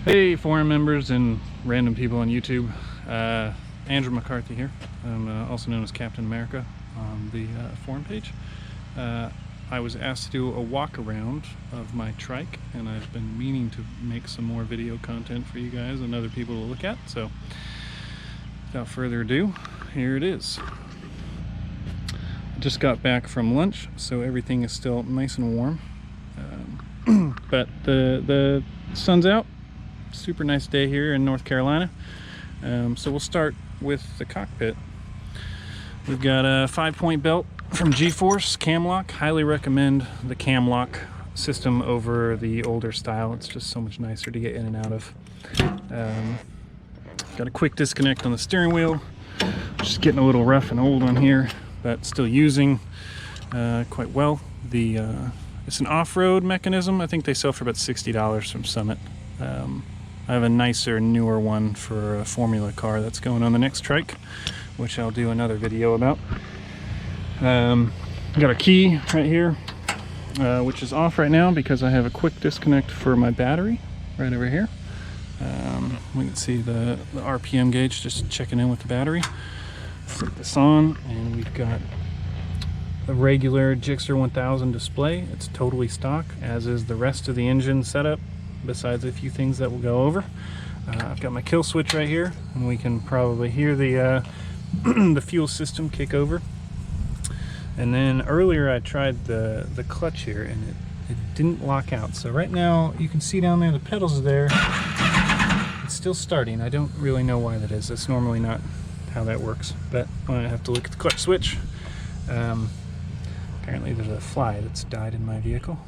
Hey, forum members and random people on YouTube. Andrew McCarthy here. I'm also known as Captain America on the forum page. I was asked to do a walk around of my trike, and I've been meaning to make some more video content for you guys and other people to look at. So without further ado, here it is. I just got back from lunch, so everything is still nice and warm. But the sun's out. Super nice day here in North Carolina. So we'll start with the cockpit. We've got a 5-point belt from G-Force cam lock. Highly recommend the cam lock system over the older style. It's just so much nicer to get in and out of. Got a quick disconnect on the steering wheel. Just getting a little rough and old on here, but still using quite well. It's an off-road mechanism. I think they sell for about $60 from Summit. I have a nicer, newer one for a Formula car that's going on the next trike, which I'll do another video about. Got a key right here, which is off right now because I have a quick disconnect for my battery right over here. We can see the RPM gauge just checking in with the battery. Flip this on, and we've got a regular Gixxer 1000 display. It's totally stock, as is the rest of the engine setup, besides a few things that we'll go over. I've got my kill switch right here, and we can probably hear the the fuel system kick over. And then earlier I tried the clutch here, and it didn't lock out. So right now you can see down there the pedals are there. It's still starting. I don't really know why that is. That's normally not how that works, but I have to look at the clutch switch. Apparently there's a fly that's died in my vehicle.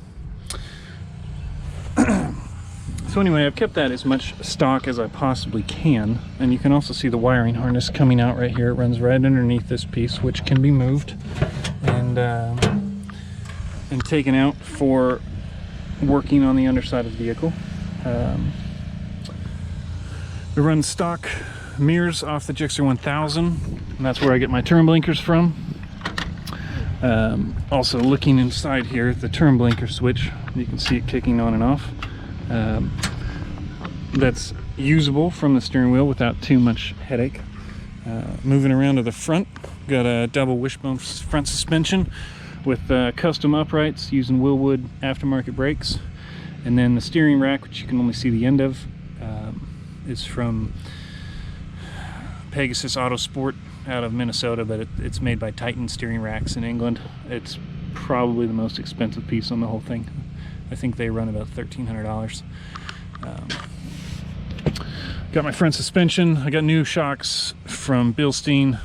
So anyway, I've kept that as much stock as I possibly can, and you can also see the wiring harness coming out right here. It runs right underneath this piece, which can be moved and taken out for working on the underside of the vehicle. We run stock mirrors off the Gixxer 1000, and that's where I get my turn blinkers from. Also looking inside here, the turn blinker switch, you can see it kicking on and off. That's usable from the steering wheel without too much headache. Moving around to the front, got a double wishbone front suspension with custom uprights using Willwood aftermarket brakes. And then the steering rack, which you can only see the end of, is from Pegasus Autosport out of Minnesota, but it's made by Titan Steering Racks in England. It's probably the most expensive piece on the whole thing. I think they run about $1,300. Got my front suspension. I got new shocks from Bilstein.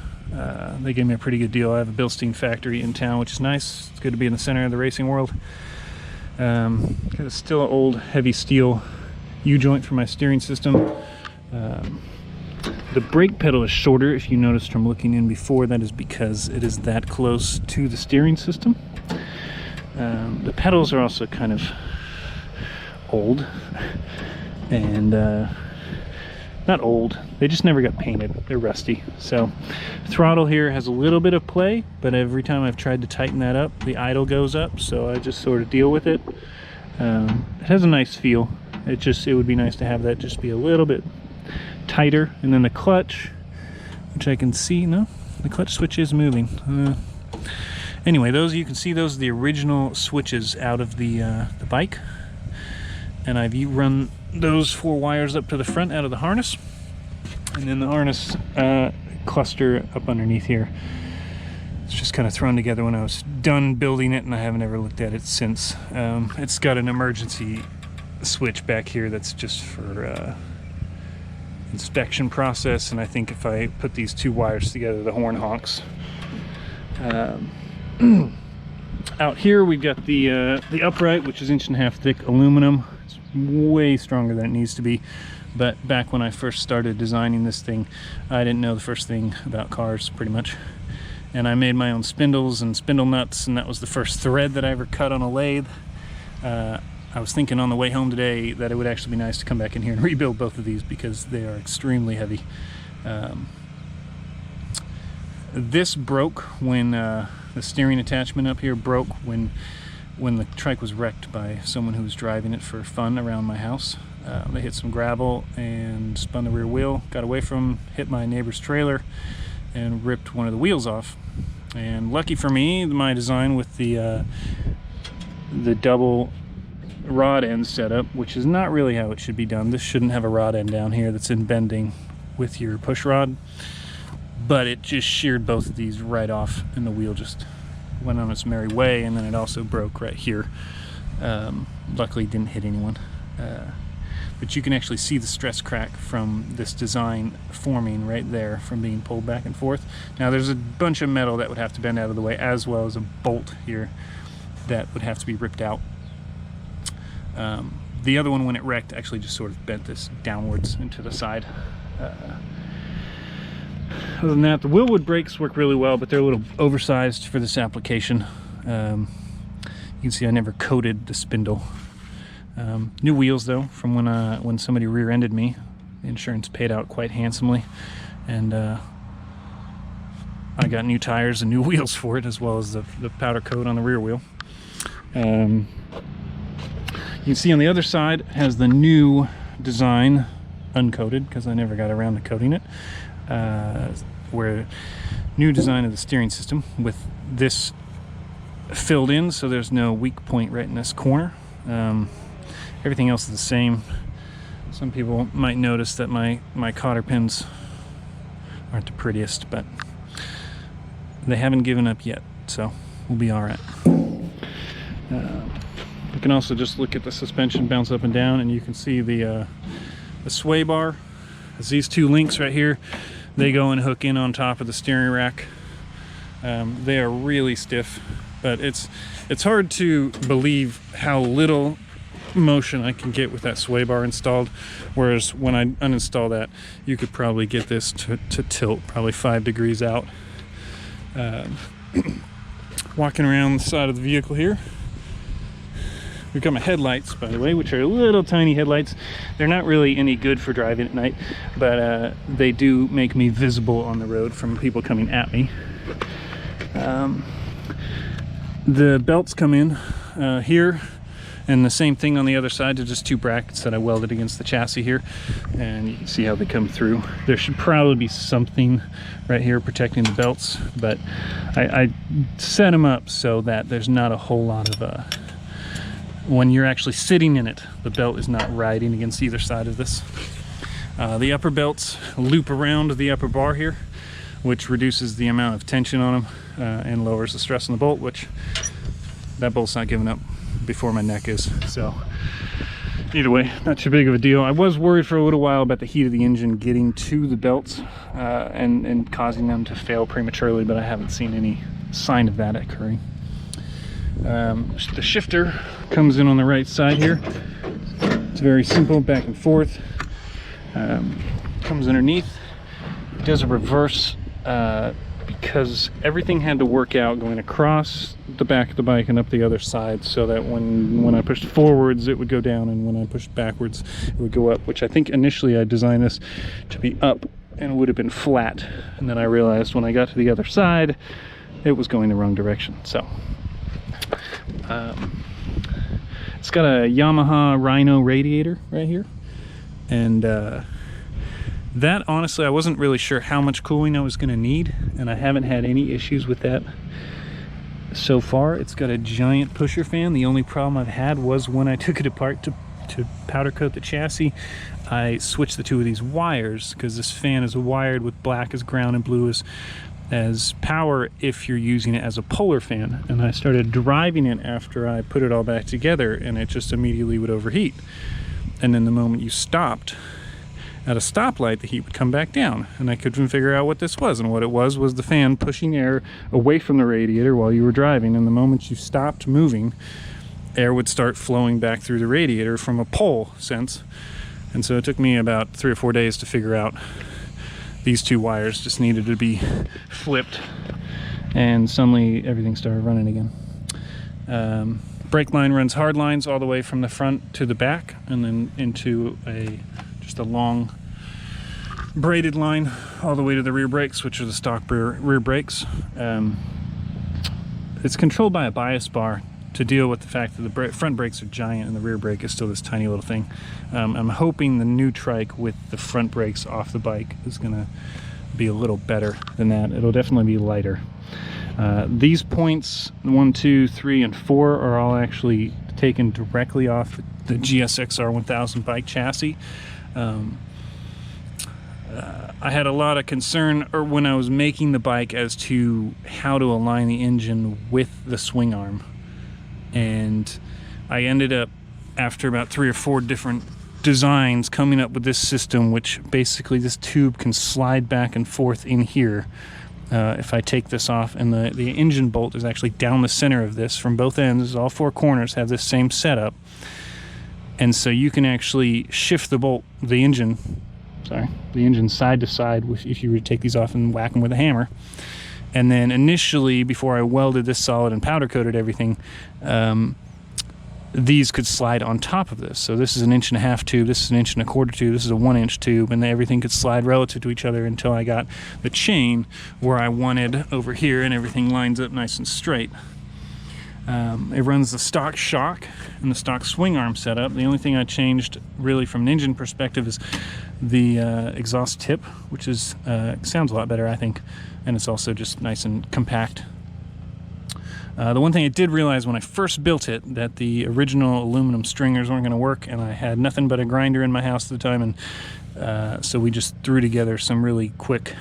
They gave me a pretty good deal. I have a Bilstein factory in town, which is nice. It's good to be in the center of the racing world. Got a still old heavy steel U-joint for my steering system. The brake pedal is shorter. If you noticed from looking in before, that is because it is that close to the steering system. The pedals are also kind of old, and not old, they just never got painted. They're rusty. So throttle here has a little bit of play, but every time I've tried to tighten that up, the idle goes up, so I just sort of deal with it. It has a nice feel. It would be nice to have that just be a little bit tighter. And then the clutch, which I can see, no, the clutch switch is moving. Anyway, those, you can see those are the original switches out of the bike, and I've run those 4 wires up to the front out of the harness, and then the harness cluster up underneath here. It's just kind of thrown together when I was done building it, and I haven't ever looked at it since. It's got an emergency switch back here that's just for inspection process, and I think if I put these 2 wires together, the horn honks. Out here we've got the upright, which is 1.5 inch thick aluminum. It's way stronger than it needs to be, but back when I first started designing this thing, I didn't know the first thing about cars, pretty much, and I made my own spindles and spindle nuts, and that was the first thread that I ever cut on a lathe. I was thinking on the way home today that it would actually be nice to come back in here and rebuild both of these because they are extremely heavy. This broke when the steering attachment up here broke when the trike was wrecked by someone who was driving it for fun around my house. They hit some gravel and spun the rear wheel, got away from, hit my neighbor's trailer, and ripped one of the wheels off. And lucky for me, my design with the double rod end setup, which is not really how it should be done. This shouldn't have a rod end down here that's in bending with your push rod, but it just sheared both of these right off, and the wheel just went on its merry way. And then it also broke right here. Luckily didn't hit anyone, but you can actually see the stress crack from this design forming right there from being pulled back and forth. Now there's a bunch of metal that would have to bend out of the way, as well as a bolt here that would have to be ripped out. The other one, when it wrecked, actually just sort of bent this downwards into the side. Other than that, the Willwood brakes work really well, but they're a little oversized for this application. You can see I never coated the spindle. New wheels though, from when somebody rear-ended me. The insurance paid out quite handsomely, and I got new tires and new wheels for it, as well as the powder coat on the rear wheel. You can see on the other side has the new design, uncoated because I never got around to coating it. Where new design of the steering system with this filled in, so there's no weak point right in this corner. Everything else is the same. Some people might notice that my cotter pins aren't the prettiest, but they haven't given up yet, so we'll be all right. You can also just look at the suspension bounce up and down, and you can see the sway bar. It's these two links right here. They go and hook in on top of the steering rack. They are really stiff, but it's hard to believe how little motion I can get with that sway bar installed, whereas when I uninstall that, you could probably get this to tilt probably 5 degrees out. Walking around the side of the vehicle here, we've got my headlights, by the way, which are little tiny headlights. They're not really any good for driving at night, but they do make me visible on the road from people coming at me. The belts come in here, and the same thing on the other side. They're just two brackets that I welded against the chassis here, and you can see how they come through. There should probably be something right here protecting the belts, but I set them up so that there's not a whole lot of when you're actually sitting in it, the belt is not riding against either side of this. The upper belts loop around the upper bar here, which reduces the amount of tension on them and lowers the stress on the bolt, which that bolt's not giving up before my neck is. So either way, not too big of a deal. I was worried for a little while about the heat of the engine getting to the belts and causing them to fail prematurely, but I haven't seen any sign of that occurring. The shifter comes in on the right side here. It's very simple, back and forth. Comes underneath. It does a reverse because everything had to work out going across the back of the bike and up the other side, so that when I pushed forwards it would go down, and when I pushed backwards it would go up, which I think initially I designed this to be up and it would have been flat, and then I realized when I got to the other side it was going the wrong direction. So it's got a Yamaha Rhino radiator right here, and that, honestly, I wasn't really sure how much cooling I was going to need, and I haven't had any issues with that so far. It's got a giant pusher fan. The only problem I've had was when I took it apart to powder coat the chassis, I switched the two of these wires, because this fan is wired with black as ground and blue as power if you're using it as a polar fan. And I started driving it after I put it all back together, and it just immediately would overheat. And then the moment you stopped at a stoplight, the heat would come back down, and I couldn't figure out what this was. And what it was the fan pushing air away from the radiator while you were driving, and the moment you stopped moving, air would start flowing back through the radiator from a pole sense. And so it took me about 3 or 4 days to figure out these two wires just needed to be flipped, and suddenly everything started running again. Brake line runs hard lines all the way from the front to the back, and then into just a long braided line all the way to the rear brakes, which are the stock rear brakes. It's controlled by a bias bar to deal with the fact that the front brakes are giant and the rear brake is still this tiny little thing. I'm hoping the new trike with the front brakes off the bike is going to be a little better than that. It'll definitely be lighter. These points, 1, 2, 3, and 4, are all actually taken directly off the GSXR 1000 bike chassis. I had a lot of concern when I was making the bike as to how to align the engine with the swing arm. And I ended up, after about 3 or 4 different designs, coming up with this system, which basically this tube can slide back and forth in here. If I take this off, and the engine bolt is actually down the center of this from both ends, all 4 corners have this same setup. And so you can actually shift the engine side to side if you were to take these off and whack them with a hammer. And then initially, before I welded this solid and powder coated everything, these could slide on top of this. So this is an 1.5 inch tube, this is an 1.25 inch tube, this is a 1 inch tube, and everything could slide relative to each other until I got the chain where I wanted over here, and everything lines up nice and straight. It runs the stock shock and the stock swing arm setup. The only thing I changed really from an engine perspective is the exhaust tip, which is sounds a lot better, I think, and it's also just nice and compact. The one thing I did realize when I first built it, that the original aluminum stringers weren't going to work, and I had nothing but a grinder in my house at the time, and so we just threw together some really quick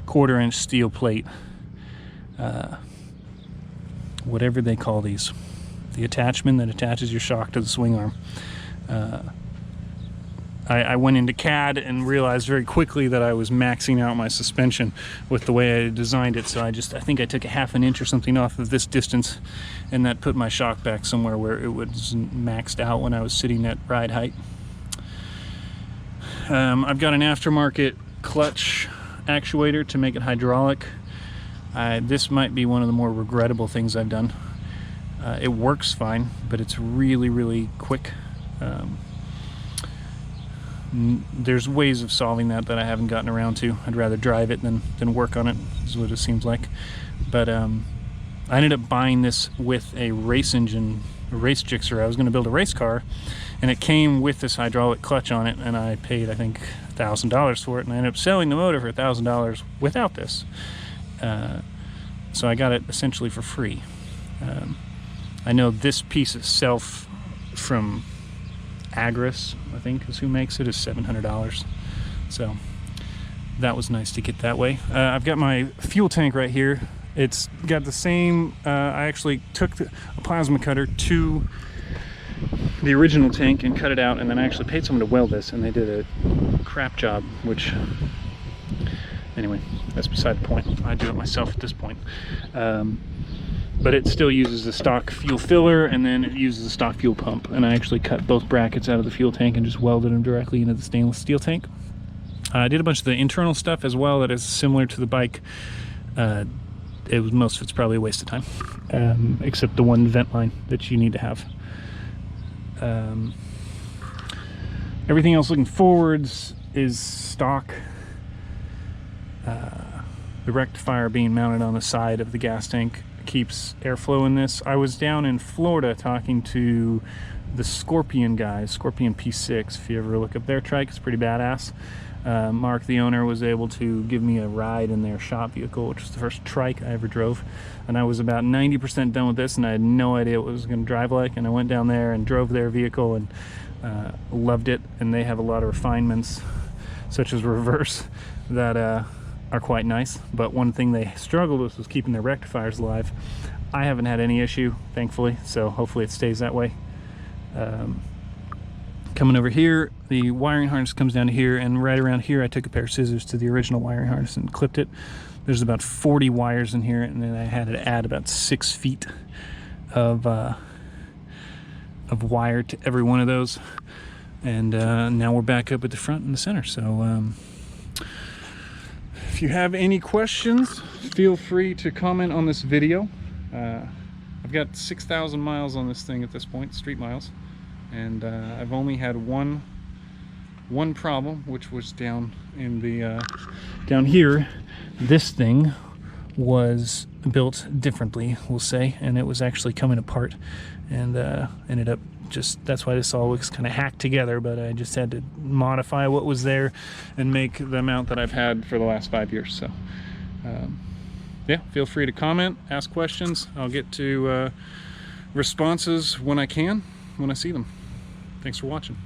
1/4 inch steel plate, whatever they call these, the attachment that attaches your shock to the swing arm. I went into CAD and realized very quickly that I was maxing out my suspension with the way I designed it, so I think I took a 1/2 inch or something off of this distance, and that put my shock back somewhere where it was maxed out when I was sitting at ride height. I've got an aftermarket clutch actuator to make it hydraulic. This might be one of the more regrettable things I've done. It works fine, but it's really, really quick. There's ways of solving that I haven't gotten around to. I'd rather drive it than work on it, is what it seems like. But I ended up buying this with a race engine, a race Gixxer. I was going to build a race car, and it came with this hydraulic clutch on it, and I paid, I think, $1,000 for it, and I ended up selling the motor for $1,000 without this. So I got it essentially for free. I know this piece itself from Agris, I think is who makes it, is $700. So that was nice to get that way. I've got my fuel tank right here. It's got the same, I actually took a plasma cutter to the original tank and cut it out, and then I actually paid someone to weld this, and they did a crap job, which, anyway, that's beside the point. I do it myself at this point. But it still uses the stock fuel filler, and then it uses the stock fuel pump. And I actually cut both brackets out of the fuel tank and just welded them directly into the stainless steel tank. I did a bunch of the internal stuff as well that is similar to the bike. Most of it's probably a waste of time, except the one vent line that you need to have. Everything else looking forwards is stock. The rectifier being mounted on the side of the gas tank keeps airflow in this. I was down in Florida talking to the Scorpion guys, Scorpion P6. If you ever look up their trike, it's pretty badass. Mark, the owner, was able to give me a ride in their shop vehicle, which was the first trike I ever drove. And I was about 90% done with this, and I had no idea what it was going to drive like. And I went down there and drove their vehicle and loved it. And they have a lot of refinements, such as reverse, that are quite nice. But one thing they struggled with was keeping their rectifiers alive. I haven't had any issue, thankfully, so hopefully it stays that way. Coming over here, the wiring harness comes down to here, and right around here I took a pair of scissors to the original wiring harness and clipped it. There's about 40 wires in here, and then I had to add about 6 feet of wire to every one of those. And now we're back up at the front and the center. So if you have any questions, feel free to comment on this video. I've got 6,000 miles on this thing at this point, street miles. And I've only had one problem, which was down in the down here. This thing was built differently, we'll say, and it was actually coming apart, and ended up just, that's why this all looks kind of hacked together, but I just had to modify what was there and make the mount that I've had for the last 5 years. So yeah, feel free to comment, ask questions. I'll get to responses when I can, when I see them. Thanks for watching.